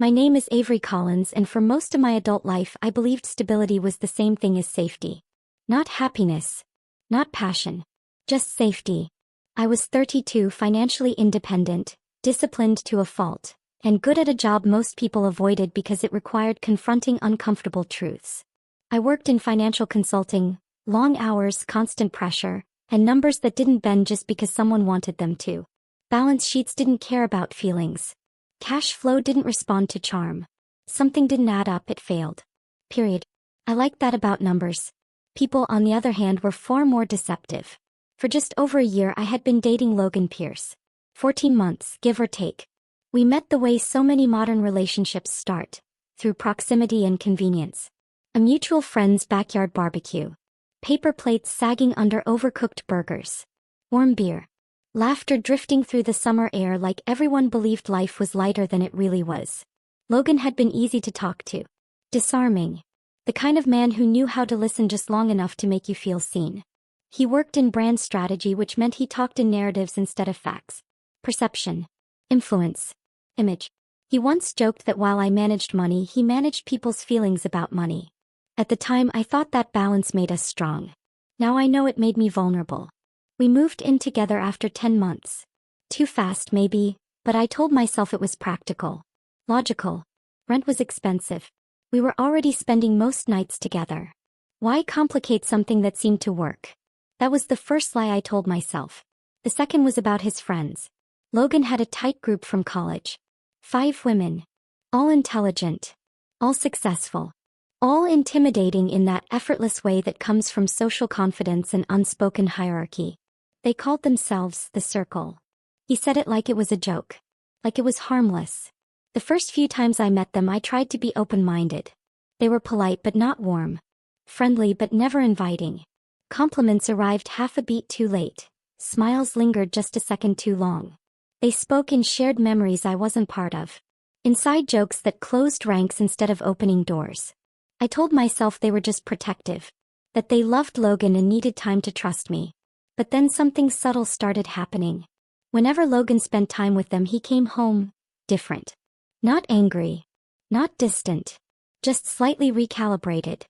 My name is Avery Collins, and for most of my adult life I believed stability was the same thing as safety. Not happiness. Not passion. Just safety. I was 32, financially independent, disciplined to a fault, and good at a job most people avoided because it required confronting uncomfortable truths. I worked in financial consulting, long hours, constant pressure, and numbers that didn't bend just because someone wanted them to. Balance sheets didn't care about feelings. Cash flow didn't respond to charm. Something didn't add up, it failed. Period. I liked that about numbers. People, on the other hand, were far more deceptive. For just over a year I had been dating Logan Pierce. 14 months, give or take. We met the way so many modern relationships start, through proximity and convenience. A mutual friend's backyard barbecue. Paper plates sagging under overcooked burgers. Warm beer. Laughter drifting through the summer air like everyone believed life was lighter than it really was. Logan had been easy to talk to. Disarming. The kind of man who knew how to listen just long enough to make you feel seen. He worked in brand strategy, which meant he talked in narratives instead of facts. Perception. Influence. Image. He once joked that while I managed money, he managed people's feelings about money. At the time I thought that balance made us strong. Now I know it made me vulnerable. We moved in together after 10 months. Too fast maybe, but I told myself it was practical. Logical. Rent was expensive. We were already spending most nights together. Why complicate something that seemed to work? That was the first lie I told myself. The second was about his friends. Logan had a tight group from college. 5 women. All intelligent. All successful. All intimidating in that effortless way that comes from social confidence and unspoken hierarchy. They called themselves the Circle. He said it like it was a joke. Like it was harmless. The first few times I met them I tried to be open-minded. They were polite but not warm. Friendly but never inviting. Compliments arrived half a beat too late. Smiles lingered just a second too long. They spoke in shared memories I wasn't part of. Inside jokes that closed ranks instead of opening doors. I told myself they were just protective. That they loved Logan and needed time to trust me. But then something subtle started happening. Whenever Logan spent time with them he came home, different. Not angry. Not distant. Just slightly recalibrated.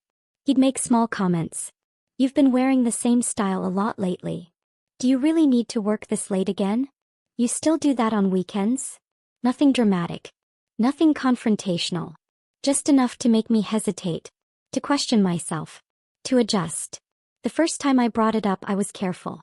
He'd make small comments. You've been wearing the same style a lot lately. Do you really need to work this late again? You still do that on weekends? Nothing dramatic. Nothing confrontational. Just enough to make me hesitate. To question myself. To adjust. The first time I brought it up I was careful.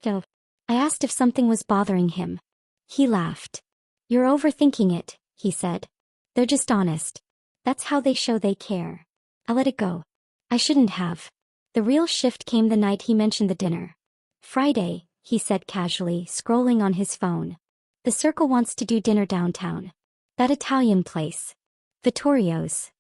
I asked if something was bothering him. He laughed. You're overthinking it, he said. They're just honest. That's how they show they care. I let it go. I shouldn't have. The real shift came the night he mentioned the dinner. Friday, he said casually, scrolling on his phone. The Circle wants to do dinner downtown. That Italian place. Vittorio's.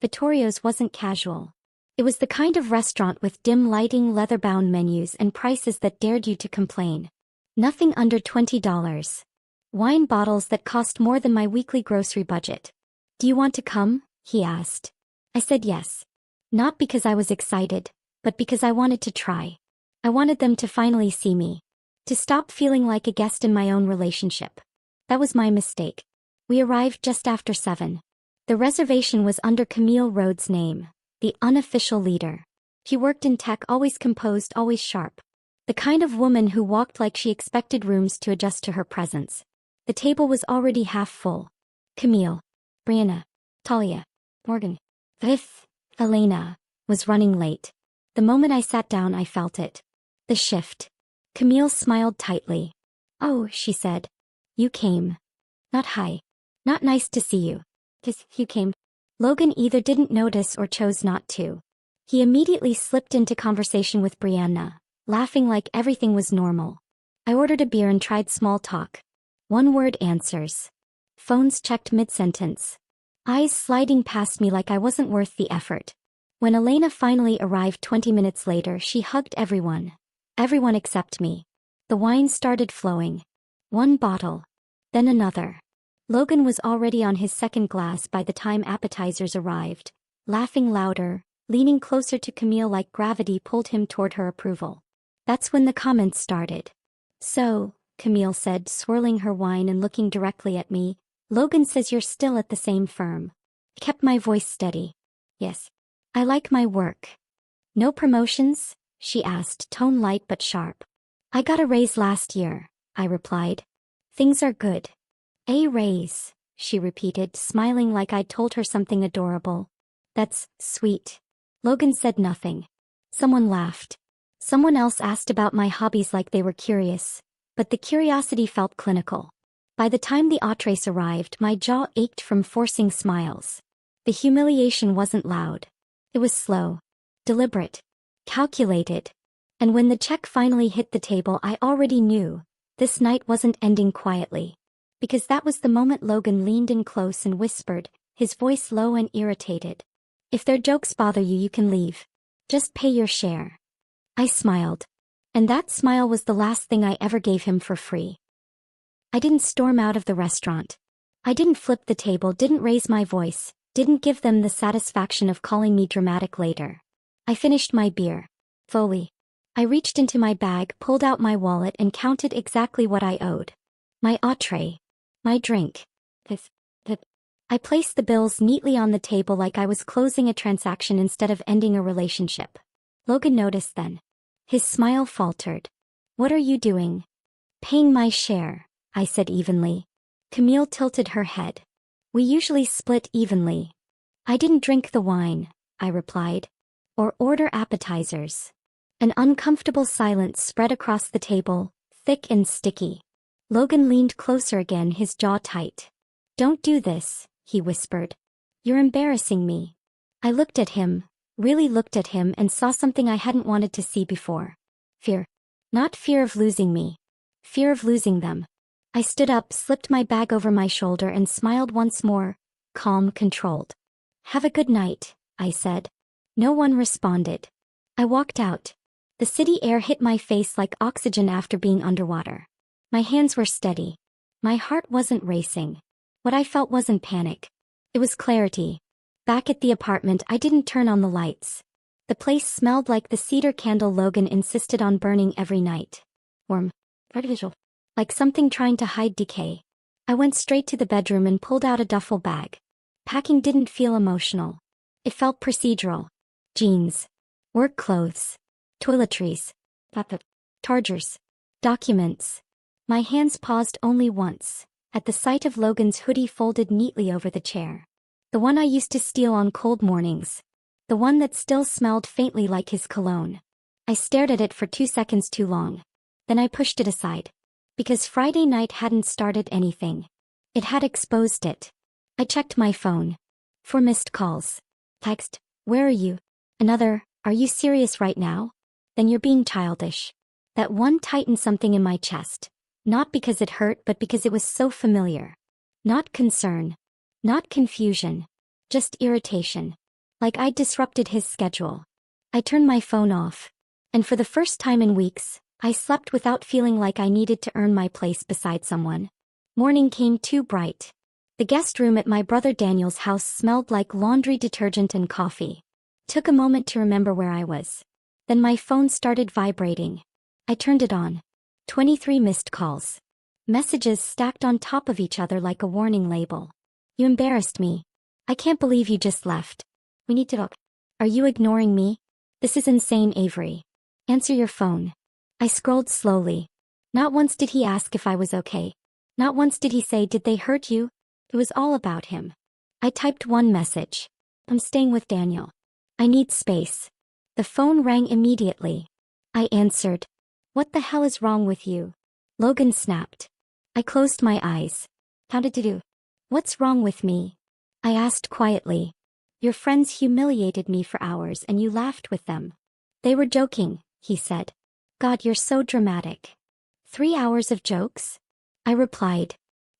Vittorio's wasn't casual. It was the kind of restaurant with dim lighting, leather-bound menus, and prices that dared you to complain. Nothing under $20. Wine bottles that cost more than my weekly grocery budget. Do you want to come? He asked. I said yes. Not because I was excited, but because I wanted to try. I wanted them to finally see me. To stop feeling like a guest in my own relationship. That was my mistake. We arrived just after 7. The reservation was under Camille Rhodes' name. The unofficial leader. She worked in tech, always composed, always sharp. The kind of woman who walked like she expected rooms to adjust to her presence. The table was already half full. Camille, Brianna, Talia, Morgan, Vif, Elena, was running late. The moment I sat down I felt it. The shift. Camille smiled tightly. Oh, she said. You came. Not hi. Not nice to see you. Just, you came. Logan either didn't notice or chose not to. He immediately slipped into conversation with Brianna, laughing like everything was normal. I ordered a beer and tried small talk. One-word answers. Phones checked mid-sentence. Eyes sliding past me like I wasn't worth the effort. When Elena finally arrived 20 minutes later, she hugged everyone. Everyone except me. The wine started flowing. One bottle. Then another. Logan was already on his second glass by the time appetizers arrived, laughing louder, leaning closer to Camille like gravity pulled him toward her approval. That's when the comments started. So, Camille said, swirling her wine and looking directly at me, Logan says you're still at the same firm. I kept my voice steady. Yes. I like my work. No promotions? She asked, tone light but sharp. I got a raise last year, I replied. Things are good. A raise, she repeated, smiling like I'd told her something adorable. That's sweet. Logan said nothing. Someone laughed. Someone else asked about my hobbies like they were curious, but the curiosity felt clinical. By the time the entrees arrived, my jaw ached from forcing smiles. The humiliation wasn't loud. It was slow, deliberate, calculated. And when the check finally hit the table, I already knew this night wasn't ending quietly. Because that was the moment Logan leaned in close and whispered, his voice low and irritated. If their jokes bother you, you can leave. Just pay your share. I smiled. And that smile was the last thing I ever gave him for free. I didn't storm out of the restaurant. I didn't flip the table, didn't raise my voice, didn't give them the satisfaction of calling me dramatic later. I finished my beer. Fully. I reached into my bag, pulled out my wallet, and counted exactly what I owed. My entree. My drink. I placed the bills neatly on the table like I was closing a transaction instead of ending a relationship. Logan noticed then. His smile faltered. What are you doing? Paying my share, I said evenly. Camille tilted her head. We usually split evenly. I didn't drink the wine, I replied. Or order appetizers. An uncomfortable silence spread across the table, thick and sticky. Logan leaned closer again, his jaw tight. Don't do this, he whispered. You're embarrassing me. I looked at him, really looked at him, and saw something I hadn't wanted to see before. Fear. Not fear of losing me. Fear of losing them. I stood up, slipped my bag over my shoulder, and smiled once more, calm, controlled. Have a good night, I said. No one responded. I walked out. The city air hit my face like oxygen after being underwater. My hands were steady. My heart wasn't racing. What I felt wasn't panic. It was clarity. Back at the apartment, I didn't turn on the lights. The place smelled like the cedar candle Logan insisted on burning every night. Warm. Artificial. Like something trying to hide decay. I went straight to the bedroom and pulled out a duffel bag. Packing didn't feel emotional. It felt procedural. Jeans. Work clothes. Toiletries. Chargers. Documents. My hands paused only once, at the sight of Logan's hoodie folded neatly over the chair. The one I used to steal on cold mornings. The one that still smelled faintly like his cologne. I stared at it for 2 seconds too long. Then I pushed it aside. Because Friday night hadn't started anything. It had exposed it. I checked my phone. 4 missed calls. Text, where are you? Another, are you serious right now? Then you're being childish. That one tightened something in my chest. Not because it hurt, but because it was so familiar. Not concern. Not confusion. Just irritation. Like I'd disrupted his schedule. I turned my phone off. And for the first time in weeks, I slept without feeling like I needed to earn my place beside someone. Morning came too bright. The guest room at my brother Daniel's house smelled like laundry detergent and coffee. Took a moment to remember where I was. Then my phone started vibrating. I turned it on. 23 missed calls. Messages stacked on top of each other like a warning label. You embarrassed me. I can't believe you just left. We need to talk. Are you ignoring me? This is insane, Avery. Answer your phone. I scrolled slowly. Not once did he ask if I was okay. Not once did he say, did they hurt you? It was all about him. I typed one message. I'm staying with Daniel. I need space. The phone rang immediately. I answered. What the hell is wrong with you? Logan snapped. I closed my eyes. How did you do? What's wrong with me? I asked quietly. Your friends humiliated me for hours and you laughed with them. They were joking, he said. God, you're so dramatic. 3 hours of jokes? I replied.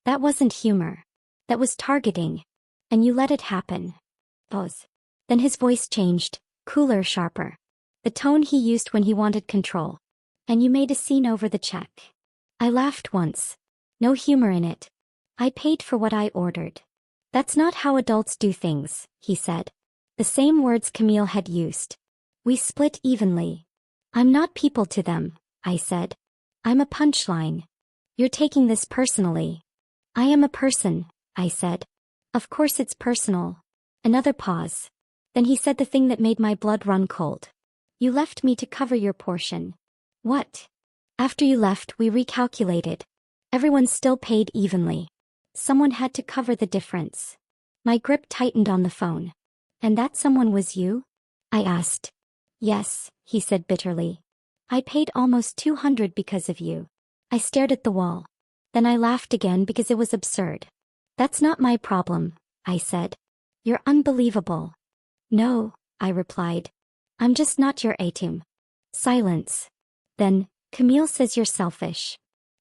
That wasn't humor. That was targeting. And you let it happen. Pause. Then his voice changed, cooler, sharper. The tone he used when he wanted control. And you made a scene over the check. I laughed once. No humor in it. I paid for what I ordered. That's not how adults do things, he said. The same words Camille had used. We split evenly. I'm not people to them, I said. I'm a punchline. You're taking this personally. I am a person, I said. Of course it's personal. Another pause. Then he said the thing that made my blood run cold. You left me to cover your portion. What? After you left, we recalculated. Everyone still paid evenly. Someone had to cover the difference. My grip tightened on the phone. And that someone was you? I asked. Yes, he said bitterly. I paid almost 200 because of you. I stared at the wall. Then I laughed again because it was absurd. That's not my problem, I said. You're unbelievable. No, I replied. I'm just not your A-team. Silence. Then, Camille says you're selfish.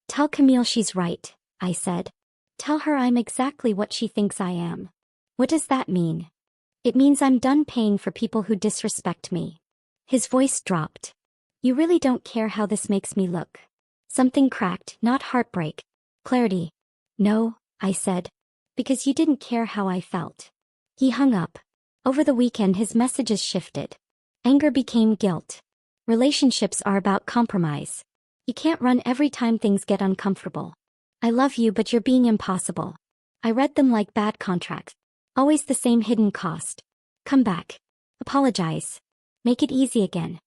Tell Camille she's right, I said. Tell her I'm exactly what she thinks I am. What does that mean? It means I'm done paying for people who disrespect me. His voice dropped. You really don't care how this makes me look. Something cracked, not heartbreak. Clarity. No, I said. Because you didn't care how I felt. He hung up. Over the weekend his messages shifted. Anger became guilt. Relationships are about compromise. You can't run every time things get uncomfortable. I love you but you're being impossible. I read them like bad contracts. Always the same hidden cost. Come back. Apologize. Make it easy again.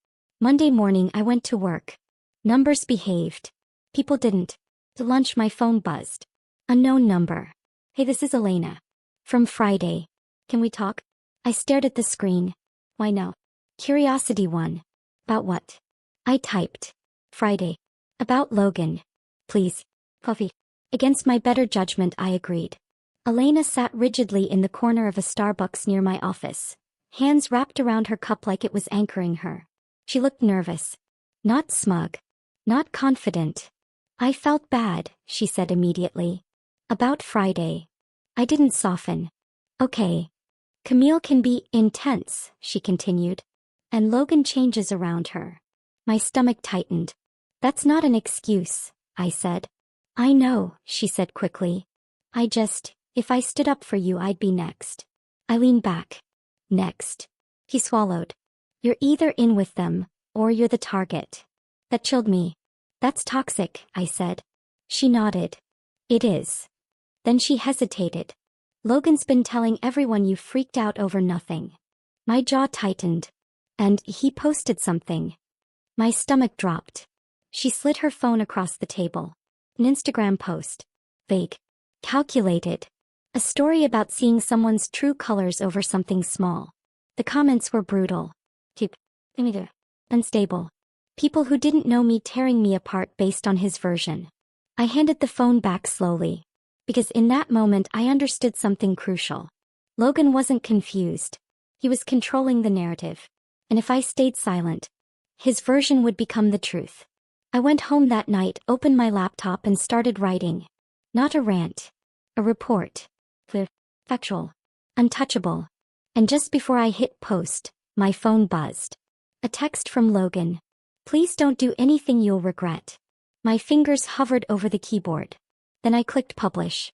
Monday morning I went to work. Numbers behaved. People didn't. To lunch my phone buzzed. Unknown number. Hey, this is Elena. From Friday. Can we talk? I stared at the screen. Why no? Curiosity won. About what? I typed. Friday. About Logan. Please. Coffee. Against my better judgment I agreed. Elena sat rigidly in the corner of a Starbucks near my office. Hands wrapped around her cup like it was anchoring her. She looked nervous. Not smug. Not confident. I felt bad, she said immediately. About Friday. I didn't soften. Okay. Camille can be intense, she continued. And Logan changes around her. My stomach tightened. That's not an excuse, I said. I know, she said quickly. If I stood up for you I'd be next. I leaned back. Next. He swallowed. You're either in with them, or you're the target. That chilled me. That's toxic, I said. She nodded. It is. Then she hesitated. Logan's been telling everyone you freaked out over nothing. My jaw tightened. And he posted something. My stomach dropped. She slid her phone across the table. An Instagram post. Vague. Calculated. A story about seeing someone's true colors over something small. The comments were brutal. Unstable. People who didn't know me tearing me apart based on his version. I handed the phone back slowly. Because in that moment I understood something crucial. Logan wasn't confused. He was controlling the narrative. And if I stayed silent, his version would become the truth. I went home that night, opened my laptop and started writing. Not a rant. A report. Clear. Factual. Untouchable. And just before I hit post, my phone buzzed. A text from Logan. Please don't do anything you'll regret. My fingers hovered over the keyboard. Then I clicked publish.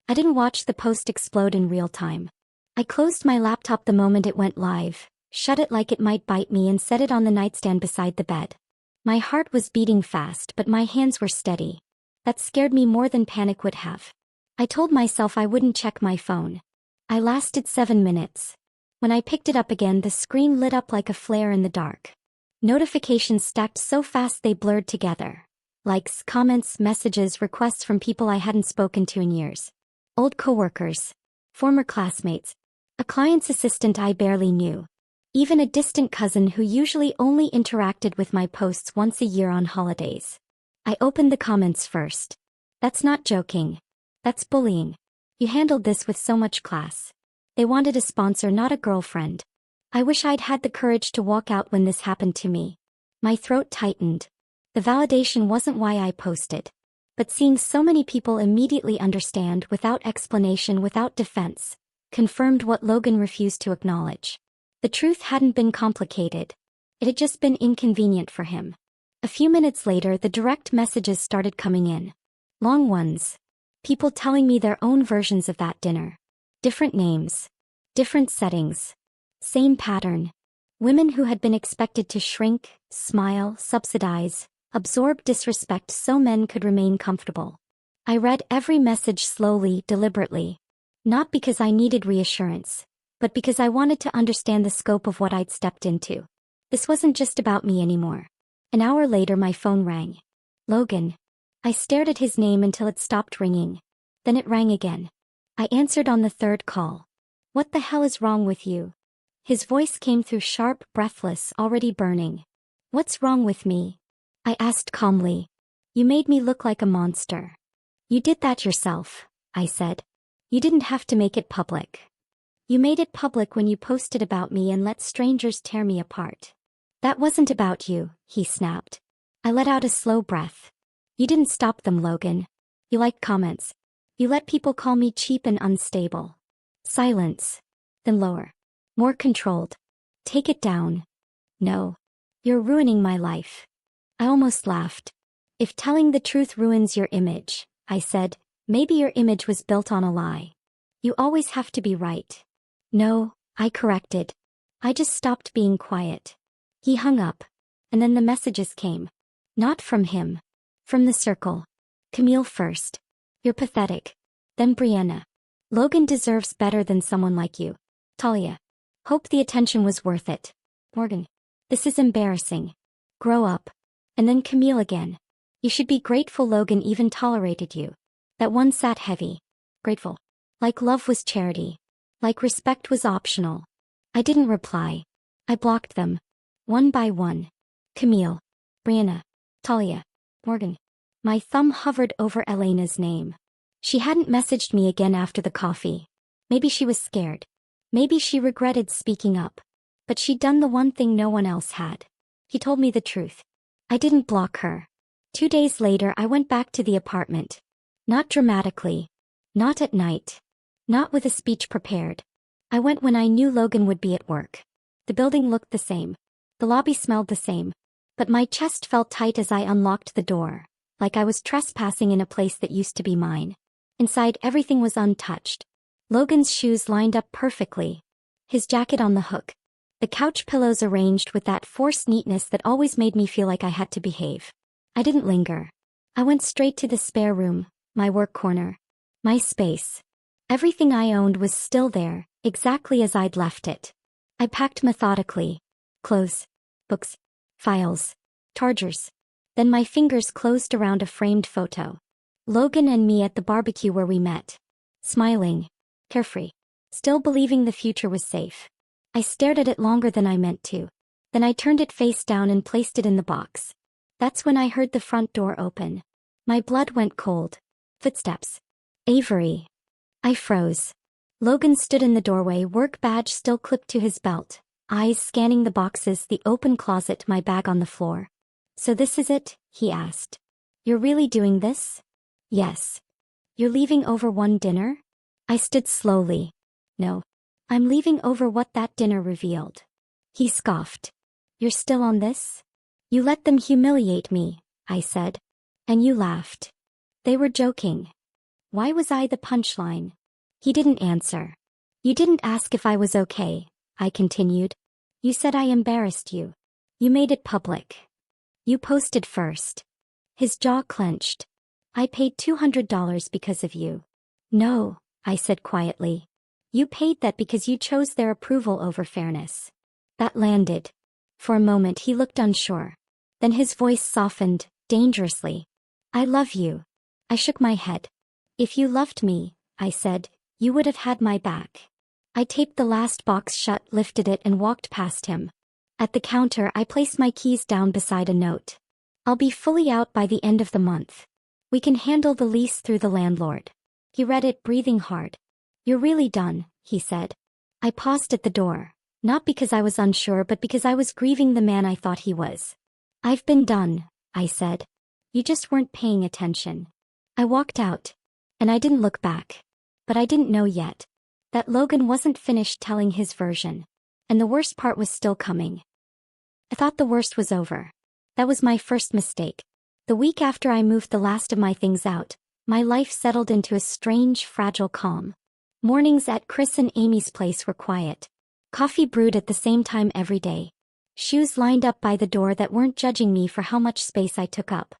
I didn't watch the post explode in real time. I closed my laptop the moment it went live, shut it like it might bite me and set it on the nightstand beside the bed. My heart was beating fast but my hands were steady. That scared me more than panic would have. I told myself I wouldn't check my phone. I lasted 7 minutes. When I picked it up again the screen lit up like a flare in the dark. Notifications stacked so fast they blurred together. Likes, comments, messages, requests from people I hadn't spoken to in years. Old coworkers. Former classmates. A client's assistant I barely knew. Even a distant cousin who usually only interacted with my posts once a year on holidays. I opened the comments first. That's not joking. That's bullying. You handled this with so much class. They wanted a sponsor, not a girlfriend. I wish I'd had the courage to walk out when this happened to me. My throat tightened. The validation wasn't why I posted. But seeing so many people immediately understand without explanation, without defense, confirmed what Logan refused to acknowledge. The truth hadn't been complicated. It had just been inconvenient for him. A few minutes later the direct messages started coming in. Long ones. People telling me their own versions of that dinner. Different names. Different settings. Same pattern. Women who had been expected to shrink, smile, subsidize, absorb disrespect so men could remain comfortable. I read every message slowly, deliberately. Not because I needed reassurance, but because I wanted to understand the scope of what I'd stepped into. This wasn't just about me anymore. An hour later my phone rang. Logan. I stared at his name until it stopped ringing. Then it rang again. I answered on the third call. What the hell is wrong with you? His voice came through sharp, breathless, already burning. What's wrong with me? I asked calmly. You made me look like a monster. You did that yourself, I said. You didn't have to make it public. You made it public when you posted about me and let strangers tear me apart. That wasn't about you, he snapped. I let out a slow breath. You didn't stop them, Logan. You liked comments. You let people call me cheap and unstable. Silence. Then lower. More controlled. Take it down. No. You're ruining my life. I almost laughed. If telling the truth ruins your image, I said, maybe your image was built on a lie. You always have to be right. No, I corrected. I just stopped being quiet. He hung up. And then the messages came. Not from him. From the circle. Camille first. You're pathetic. Then Brianna. Logan deserves better than someone like you. Talia. Hope the attention was worth it. Morgan. This is embarrassing. Grow up. And then Camille again. You should be grateful Logan even tolerated you. That one sat heavy. Grateful. Like love was charity. Like respect was optional. I didn't reply. I blocked them. One by one. Camille. Brianna. Talia. Morgan. My thumb hovered over Elena's name. She hadn't messaged me again after the coffee. Maybe she was scared. Maybe she regretted speaking up. But she'd done the one thing no one else had. He told me the truth. I didn't block her. 2 days later I went back to the apartment. Not dramatically. Not at night. Not with a speech prepared. I went when I knew Logan would be at work. The building looked the same. The lobby smelled the same. But my chest felt tight as I unlocked the door, like I was trespassing in a place that used to be mine. Inside everything was untouched. Logan's shoes lined up perfectly. His jacket on the hook. The couch pillows arranged with that forced neatness that always made me feel like I had to behave. I didn't linger. I went straight to the spare room, my work corner. My space. Everything I owned was still there, exactly as I'd left it. I packed methodically. Clothes. Books. Files. Chargers. Then my fingers closed around a framed photo. Logan and me at the barbecue where we met. Smiling. Carefree. Still believing the future was safe. I stared at it longer than I meant to. Then I turned it face down and placed it in the box. That's when I heard the front door open. My blood went cold. Footsteps. Avery. I froze. Logan stood in the doorway, work badge still clipped to his belt, eyes scanning the boxes, the open closet, my bag on the floor. So this is it? He asked. You're really doing this? Yes. You're leaving over one dinner? I stood slowly. No. I'm leaving over what that dinner revealed. He scoffed. You're still on this? You let them humiliate me, I said. And you laughed. They were joking. Why was I the punchline? He didn't answer. You didn't ask if I was okay, I continued. You said I embarrassed you. You made it public. You posted first. His jaw clenched. I paid $200 because of you. No, I said quietly. You paid that because you chose their approval over fairness. That landed. For a moment he looked unsure. Then his voice softened, dangerously. I love you. I shook my head. If you loved me, I said, you would have had my back. I taped the last box shut, lifted it and walked past him. At the counter I placed my keys down beside a note. I'll be fully out by the end of the month. We can handle the lease through the landlord. He read it, breathing hard. You're really done, he said. I paused at the door, not because I was unsure but because I was grieving the man I thought he was. I've been done, I said. You just weren't paying attention. I walked out. And I didn't look back. But I didn't know yet that Logan wasn't finished telling his version. And the worst part was still coming. I thought the worst was over. That was my first mistake. The week after I moved the last of my things out, my life settled into a strange, fragile calm. Mornings at Chris and Amy's place were quiet. Coffee brewed at the same time every day. Shoes lined up by the door that weren't judging me for how much space I took up.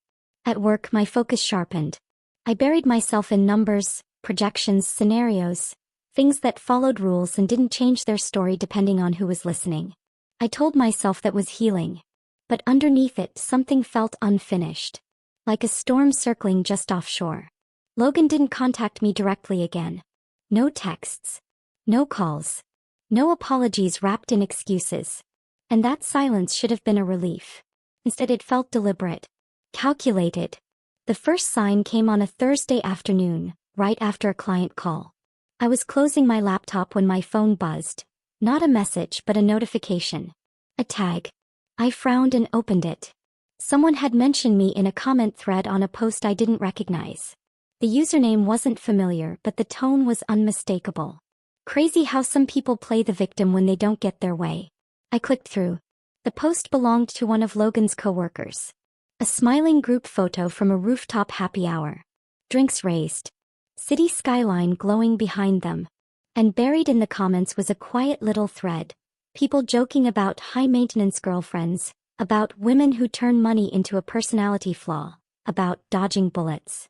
At work my focus sharpened. I buried myself in numbers, projections, scenarios, things that followed rules and didn't change their story depending on who was listening. I told myself that was healing. But underneath it, something felt unfinished. Like a storm circling just offshore. Logan didn't contact me directly again. No texts. No calls. No apologies wrapped in excuses. And that silence should have been a relief. Instead it felt deliberate. Calculated. The first sign came on a Thursday afternoon, right after a client call. I was closing my laptop when my phone buzzed. Not a message but a notification. A tag. I frowned and opened it. Someone had mentioned me in a comment thread on a post I didn't recognize. The username wasn't familiar but the tone was unmistakable. Crazy how some people play the victim when they don't get their way. I clicked through. The post belonged to one of Logan's coworkers. A smiling group photo from a rooftop happy hour. Drinks raised. City skyline glowing behind them. And buried in the comments was a quiet little thread. People joking about high-maintenance girlfriends, about women who turn money into a personality flaw, about dodging bullets.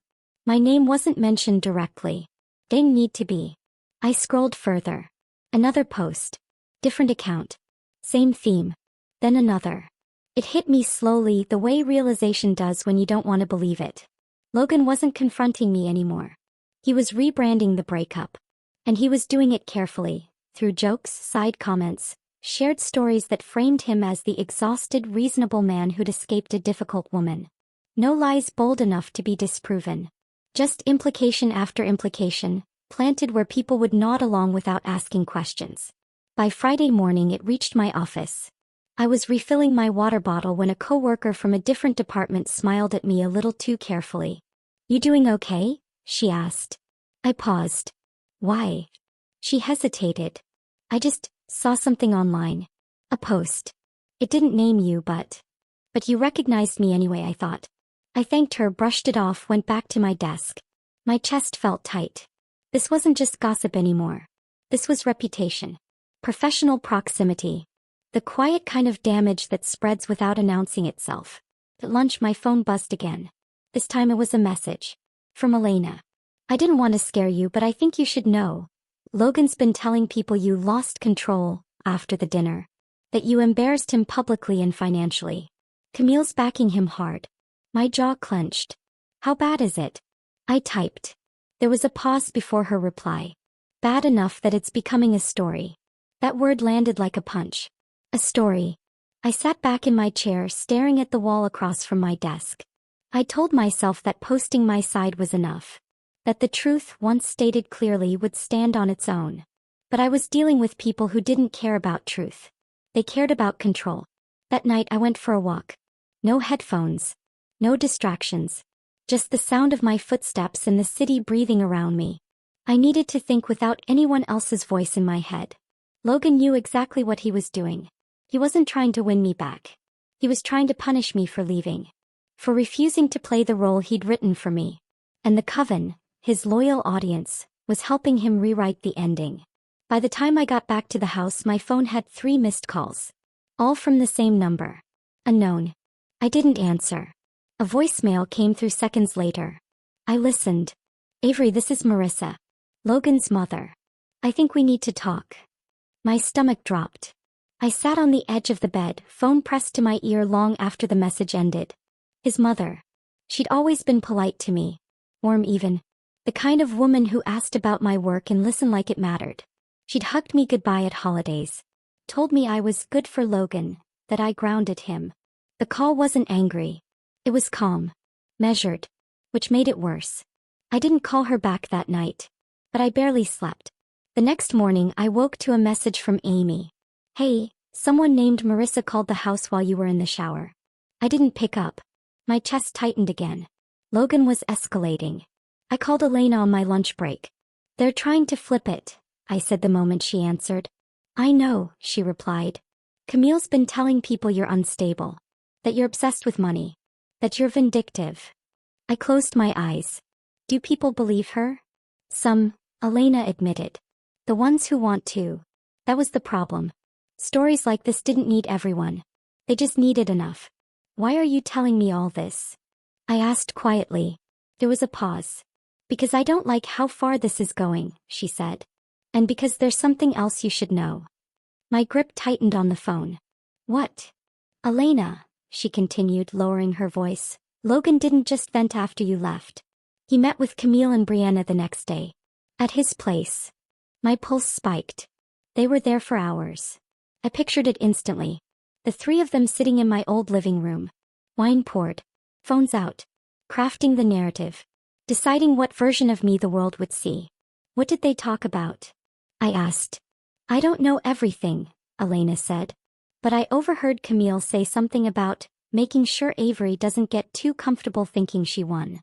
My name wasn't mentioned directly. Didn't need to be. I scrolled further. Another post. Different account. Same theme. Then another. It hit me slowly the way realization does when you don't want to believe it. Logan wasn't confronting me anymore. He was rebranding the breakup. And he was doing it carefully, through jokes, side comments, shared stories that framed him as the exhausted, reasonable man who'd escaped a difficult woman. No lies bold enough to be disproven. Just implication after implication, planted where people would nod along without asking questions. By Friday morning it reached my office. I was refilling my water bottle when a coworker from a different department smiled at me a little too carefully. "You doing okay?" she asked. I paused. "Why?" She hesitated. "I just saw something online. A post. It didn't name you but you recognized me anyway," I thought. I thanked her, brushed it off, went back to my desk. My chest felt tight. This wasn't just gossip anymore. This was reputation. Professional proximity. The quiet kind of damage that spreads without announcing itself. At lunch my phone buzzed again. This time it was a message. From Elena. "I didn't want to scare you but I think you should know. Logan's been telling people you lost control after the dinner. That you embarrassed him publicly and financially. Camille's backing him hard." My jaw clenched. "How bad is it?" I typed. There was a pause before her reply. "Bad enough that it's becoming a story." That word landed like a punch. A story. I sat back in my chair staring at the wall across from my desk. I told myself that posting my side was enough. That the truth, once stated clearly, would stand on its own. But I was dealing with people who didn't care about truth. They cared about control. That night I went for a walk. No headphones. No distractions. Just the sound of my footsteps and the city breathing around me. I needed to think without anyone else's voice in my head. Logan knew exactly what he was doing. He wasn't trying to win me back. He was trying to punish me for leaving. For refusing to play the role he'd written for me. And the coven, his loyal audience, was helping him rewrite the ending. By the time I got back to the house my phone had 3 missed calls. All from the same number. Unknown. I didn't answer. A voicemail came through seconds later. I listened. "Avery, this is Marissa. Logan's mother. I think we need to talk." My stomach dropped. I sat on the edge of the bed, phone pressed to my ear long after the message ended. His mother. She'd always been polite to me. Warm even. The kind of woman who asked about my work and listened like it mattered. She'd hugged me goodbye at holidays. Told me I was good for Logan, that I grounded him. The call wasn't angry. It was calm. Measured. Which made it worse. I didn't call her back that night. But I barely slept. The next morning I woke to a message from Amy. "Hey, someone named Marissa called the house while you were in the shower." I didn't pick up. My chest tightened again. Logan was escalating. I called Elena on my lunch break. "They're trying to flip it," I said the moment she answered. "I know," she replied. "Camille's been telling people you're unstable. That you're obsessed with money. That you're vindictive." I closed my eyes. Do people believe her? Some, Elena admitted. The ones who want to. That was the problem. Stories like this didn't need everyone. They just needed enough. "Why are you telling me all this?" I asked quietly. There was a pause. Because I don't like how far this is going, she said. And because there's something else you should know. My grip tightened on the phone. What? Elena, she continued, lowering her voice. Logan didn't just vent after you left. He met with Camille and Brianna the next day. At his place. My pulse spiked. They were there for hours. I pictured it instantly. The three of them sitting in my old living room. Wine poured. Phones out. Crafting the narrative. Deciding what version of me the world would see. What did they talk about? I asked. I don't know everything, Elena said. But I overheard Camille say something about making sure Avery doesn't get too comfortable thinking she won.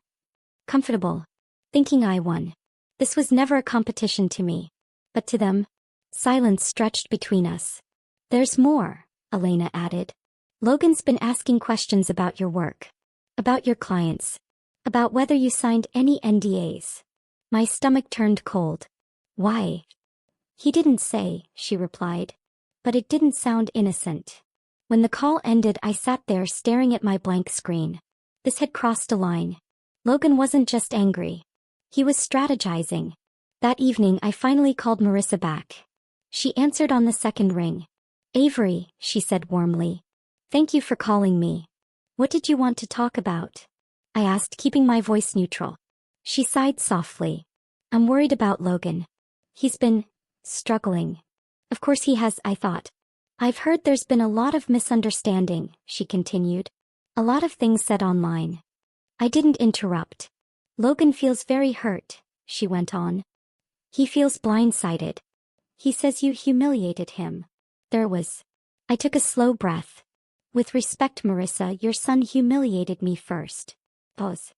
Comfortable. Thinking I won. This was never a competition to me. But to them, silence stretched between us. There's more, Elena added. Logan's been asking questions about your work. About your clients. About whether you signed any NDAs. My stomach turned cold. Why? He didn't say, she replied. But it didn't sound innocent. When the call ended, I sat there staring at my blank screen. This had crossed a line. Logan wasn't just angry. He was strategizing. That evening I finally called Marissa back. She answered on the second ring. Avery, she said warmly. Thank you for calling me. What did you want to talk about? I asked, keeping my voice neutral. She sighed softly. I'm worried about Logan. He's been struggling. Of course he has, I thought. I've heard there's been a lot of misunderstanding, she continued. A lot of things said online. I didn't interrupt. Logan feels very hurt, she went on. He feels blindsided. He says you humiliated him. I took a slow breath. With respect, Marissa, your son humiliated me first. Pause.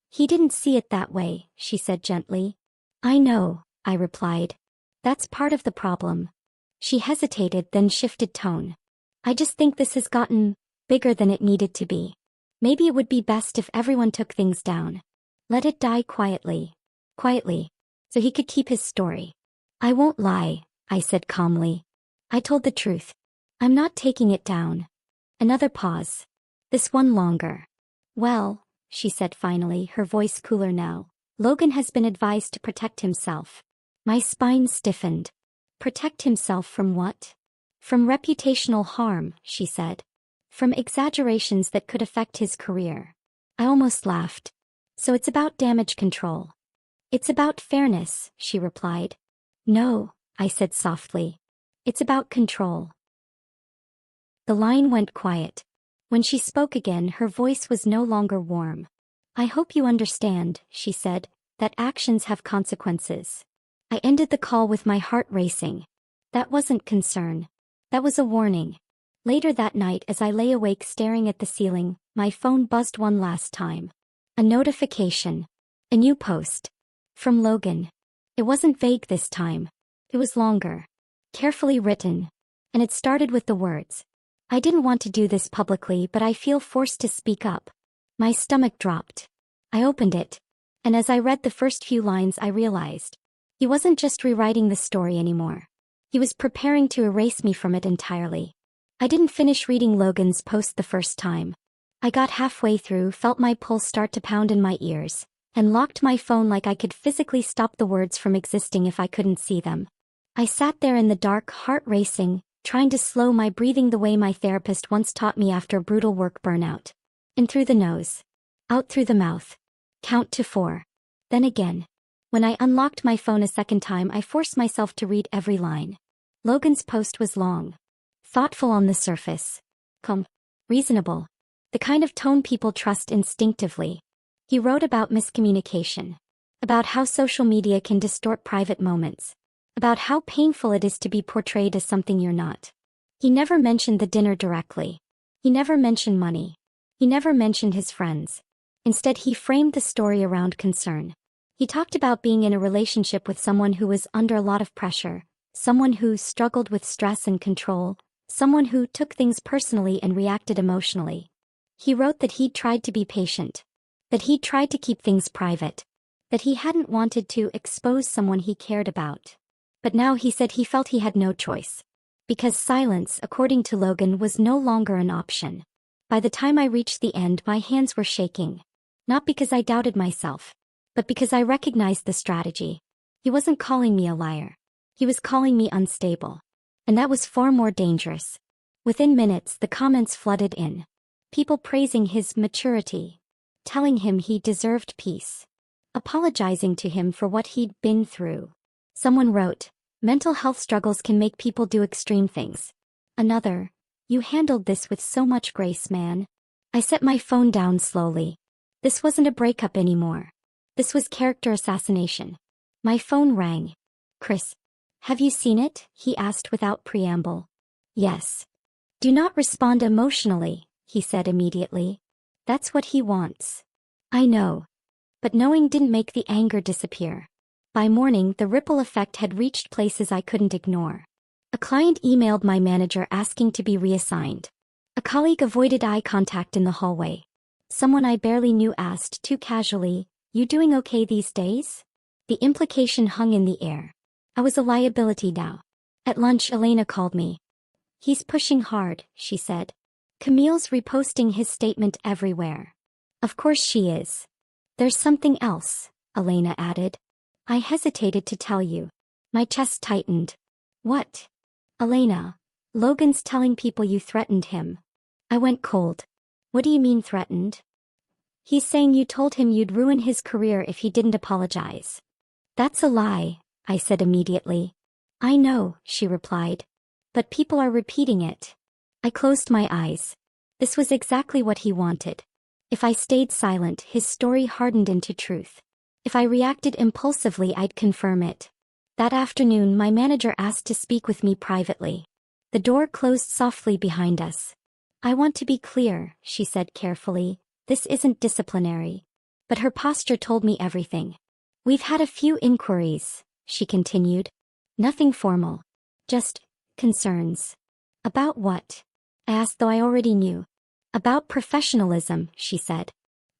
He didn't see it that way, she said gently. I know, I replied. That's part of the problem. She hesitated, then shifted tone. I just think this has gotten bigger than it needed to be. Maybe it would be best if everyone took things down. Let it die quietly. Quietly. So he could keep his story. I won't lie, I said calmly. I told the truth. I'm not taking it down. Another pause. This one longer. Well, she said finally, her voice cooler now. Logan has been advised to protect himself. My spine stiffened. Protect himself from what? From reputational harm, she said. From exaggerations that could affect his career. I almost laughed. So it's about damage control. It's about fairness, she replied. No, I said softly. It's about control. The line went quiet. When she spoke again, her voice was no longer warm. I hope you understand, she said, that actions have consequences. I ended the call with my heart racing. That wasn't concern. That was a warning. Later that night, as I lay awake staring at the ceiling, my phone buzzed one last time. A notification. A new post. From Logan. It wasn't vague this time. It was longer. Carefully written. And it started with the words. I didn't want to do this publicly, but I feel forced to speak up. My stomach dropped. I opened it. And as I read the first few lines, I realized. He wasn't just rewriting the story anymore. He was preparing to erase me from it entirely. I didn't finish reading Logan's post the first time. I got halfway through, felt my pulse start to pound in my ears, and locked my phone like I could physically stop the words from existing if I couldn't see them. I sat there in the dark, heart racing, trying to slow my breathing the way my therapist once taught me after a brutal work burnout. In through the nose. Out through the mouth. Count to 4. Then again. When I unlocked my phone a second time, I forced myself to read every line. Logan's post was long. Thoughtful on the surface. Calm. Reasonable. The kind of tone people trust instinctively. He wrote about miscommunication. About how social media can distort private moments. About how painful it is to be portrayed as something you're not. He never mentioned the dinner directly. He never mentioned money. He never mentioned his friends. Instead, he framed the story around concern. He talked about being in a relationship with someone who was under a lot of pressure, someone who struggled with stress and control, someone who took things personally and reacted emotionally. He wrote that he'd tried to be patient, that he'd tried to keep things private, that he hadn't wanted to expose someone he cared about. But now he said he felt he had no choice. Because silence, according to Logan, was no longer an option. By the time I reached the end, my hands were shaking. Not because I doubted myself, but because I recognized the strategy. He wasn't calling me a liar. He was calling me unstable. And that was far more dangerous. Within minutes, the comments flooded in. People praising his maturity, telling him he deserved peace, apologizing to him for what he'd been through. Someone wrote, "Mental health struggles can make people do extreme things." Another, "You handled this with so much grace, man." I set my phone down slowly. This wasn't a breakup anymore. This was character assassination. My phone rang. "Chris, have you seen it?" he asked without preamble. "Yes." "Do not respond emotionally," he said immediately. "That's what he wants." I know. But knowing didn't make the anger disappear. By morning, the ripple effect had reached places I couldn't ignore. A client emailed my manager asking to be reassigned. A colleague avoided eye contact in the hallway. Someone I barely knew asked too casually, "You doing okay these days?" The implication hung in the air. I was a liability now. At lunch, Elena called me. "He's pushing hard," she said. "Camille's reposting his statement everywhere." "Of course she is." "There's something else," Elena added. I hesitated to tell you. My chest tightened. "What?" "Elena, Logan's telling people you threatened him." I went cold. "What do you mean threatened?" "He's saying you told him you'd ruin his career if he didn't apologize." "That's a lie," I said immediately. "I know," she replied. "But people are repeating it." I closed my eyes. This was exactly what he wanted. If I stayed silent, his story hardened into truth. If I reacted impulsively, I'd confirm it. That afternoon, my manager asked to speak with me privately. The door closed softly behind us. "I want to be clear," she said carefully. "This isn't disciplinary." But her posture told me everything. "We've had a few inquiries," she continued. "Nothing formal. Just concerns." "About what?" I asked, though I already knew. "About professionalism," she said.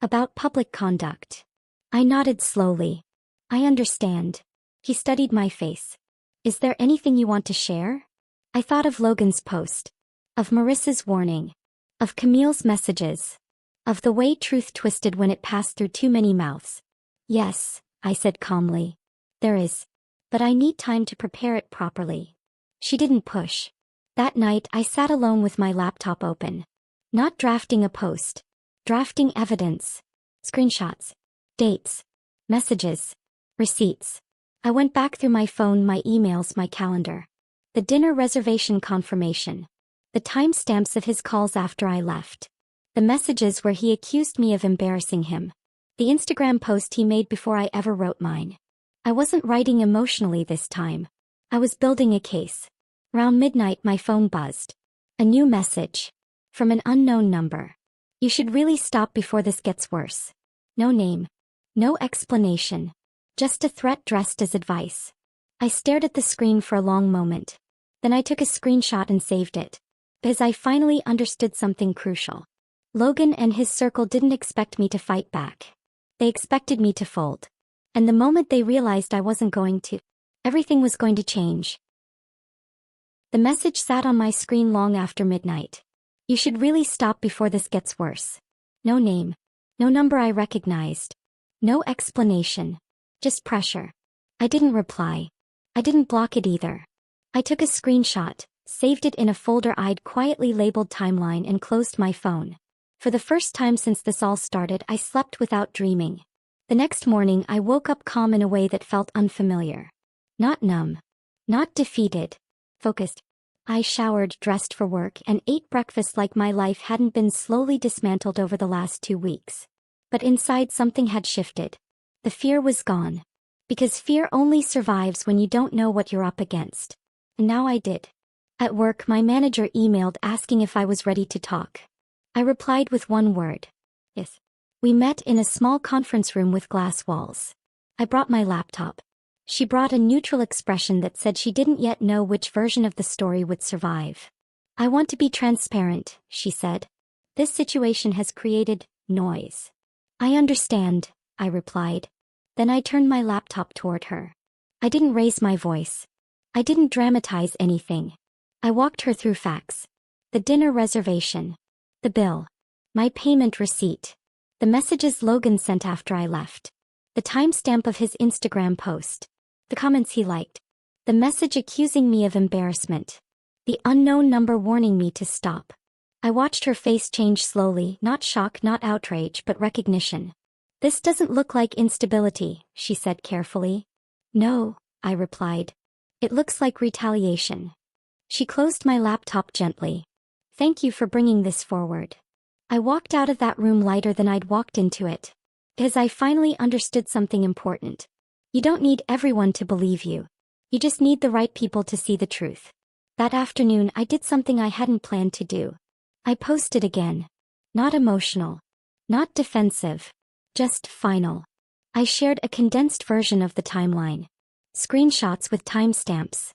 "About public conduct." I nodded slowly. "I understand." He studied my face. "Is there anything you want to share?" I thought of Logan's post. Of Marissa's warning. Of Camille's messages. Of the way truth twisted when it passed through too many mouths. "Yes," I said calmly. "There is. But I need time to prepare it properly." She didn't push. That night, I sat alone with my laptop open. Not drafting a post. Drafting evidence. Screenshots. Dates. Messages. Receipts. I went back through my phone, my emails, my calendar. The dinner reservation confirmation. The timestamps of his calls after I left. The messages where he accused me of embarrassing him. The Instagram post he made before I ever wrote mine. I wasn't writing emotionally this time. I was building a case. Around midnight, my phone buzzed. A new message. From an unknown number. "You should really stop before this gets worse." No name. No explanation. Just a threat dressed as advice. I stared at the screen for a long moment. Then I took a screenshot and saved it. Because I finally understood something crucial. Logan and his circle didn't expect me to fight back. They expected me to fold. And the moment they realized I wasn't going to, everything was going to change. The message sat on my screen long after midnight. "You should really stop before this gets worse." No name. No number I recognized. No explanation. Just pressure. I didn't reply. I didn't block it either. I took a screenshot, saved it in a folder I'd quietly labeled timeline, and closed my phone. For the first time since this all started, I slept without dreaming. The next morning, I woke up calm in a way that felt unfamiliar. Not numb. Not defeated. Focused. I showered, dressed for work, and ate breakfast like my life hadn't been slowly dismantled over the last 2 weeks. But inside, something had shifted. The fear was gone. Because fear only survives when you don't know what you're up against. And now I did. At work, my manager emailed asking if I was ready to talk. I replied with one word. Yes. We met in a small conference room with glass walls. I brought my laptop. She brought a neutral expression that said she didn't yet know which version of the story would survive. "I want to be transparent," she said. "This situation has created noise." "I understand," I replied. Then I turned my laptop toward her. I didn't raise my voice. I didn't dramatize anything. I walked her through facts. The dinner reservation. The bill. My payment receipt. The messages Logan sent after I left. The timestamp of his Instagram post. The comments he liked. The message accusing me of embarrassment. The unknown number warning me to stop. I watched her face change slowly, not shock, not outrage, but recognition. "This doesn't look like instability," she said carefully. "No," I replied. "It looks like retaliation." She closed my laptop gently. "Thank you for bringing this forward." I walked out of that room lighter than I'd walked into it. Because I finally understood something important. You don't need everyone to believe you. You just need the right people to see the truth. That afternoon I did something I hadn't planned to do. I posted again. Not emotional. Not defensive. Just final. I shared a condensed version of the timeline. Screenshots with timestamps.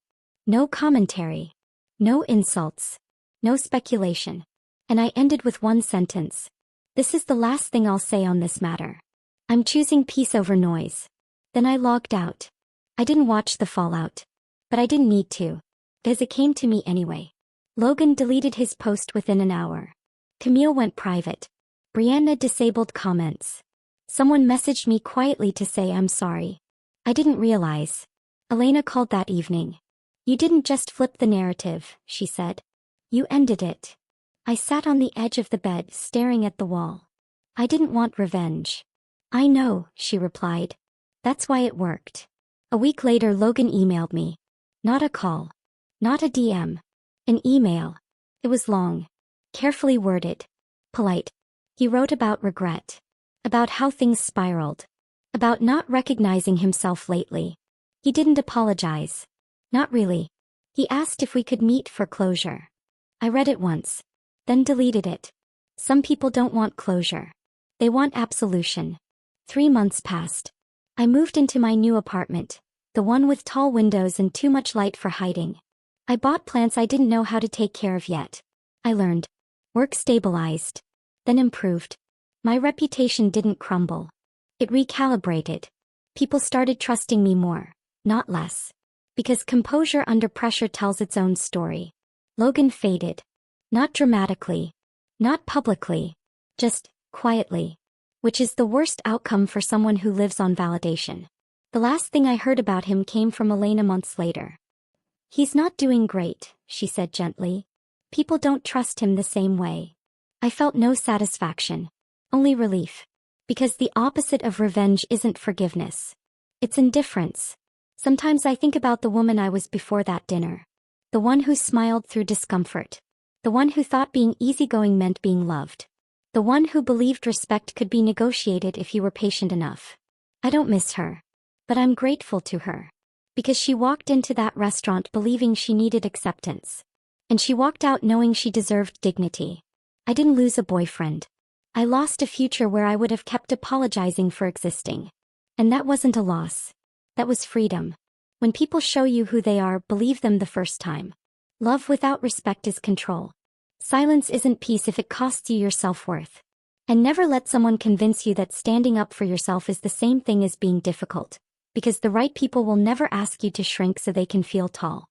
No commentary. No insults. No speculation. And I ended with one sentence. "This is the last thing I'll say on this matter. I'm choosing peace over noise." Then I logged out. I didn't watch the fallout. But I didn't need to. Because it came to me anyway. Logan deleted his post within an hour. Camille went private. Brianna disabled comments. Someone messaged me quietly to say I'm sorry. I didn't realize. Elena called that evening. "You didn't just flip the narrative," she said. "You ended it." I sat on the edge of the bed staring at the wall. "I didn't want revenge." "I know," she replied. "That's why it worked." A week later Logan emailed me. Not a call. Not a DM. An email. It was long. Carefully worded. Polite. He wrote about regret. About how things spiraled. About not recognizing himself lately. He didn't apologize. Not really. He asked if we could meet for closure. I read it once. Then deleted it. Some people don't want closure. They want absolution. 3 months passed. I moved into my new apartment. The one with tall windows and too much light for hiding. I bought plants I didn't know how to take care of yet. I learned. Work stabilized. Then improved. My reputation didn't crumble. It recalibrated. People started trusting me more, not less. Because composure under pressure tells its own story. Logan faded. Not dramatically. Not publicly. Just quietly. Which is the worst outcome for someone who lives on validation. The last thing I heard about him came from Elena months later. "He's not doing great," she said gently. "People don't trust him the same way." I felt no satisfaction. Only relief. Because the opposite of revenge isn't forgiveness. It's indifference. Sometimes I think about the woman I was before that dinner. The one who smiled through discomfort. The one who thought being easygoing meant being loved. The one who believed respect could be negotiated if you were patient enough. I don't miss her. But I'm grateful to her. Because she walked into that restaurant believing she needed acceptance. And she walked out knowing she deserved dignity. I didn't lose a boyfriend. I lost a future where I would have kept apologizing for existing. And that wasn't a loss. That was freedom. When people show you who they are, believe them the first time. Love without respect is control. Silence isn't peace if it costs you your self-worth. And never let someone convince you that standing up for yourself is the same thing as being difficult. Because the right people will never ask you to shrink so they can feel tall.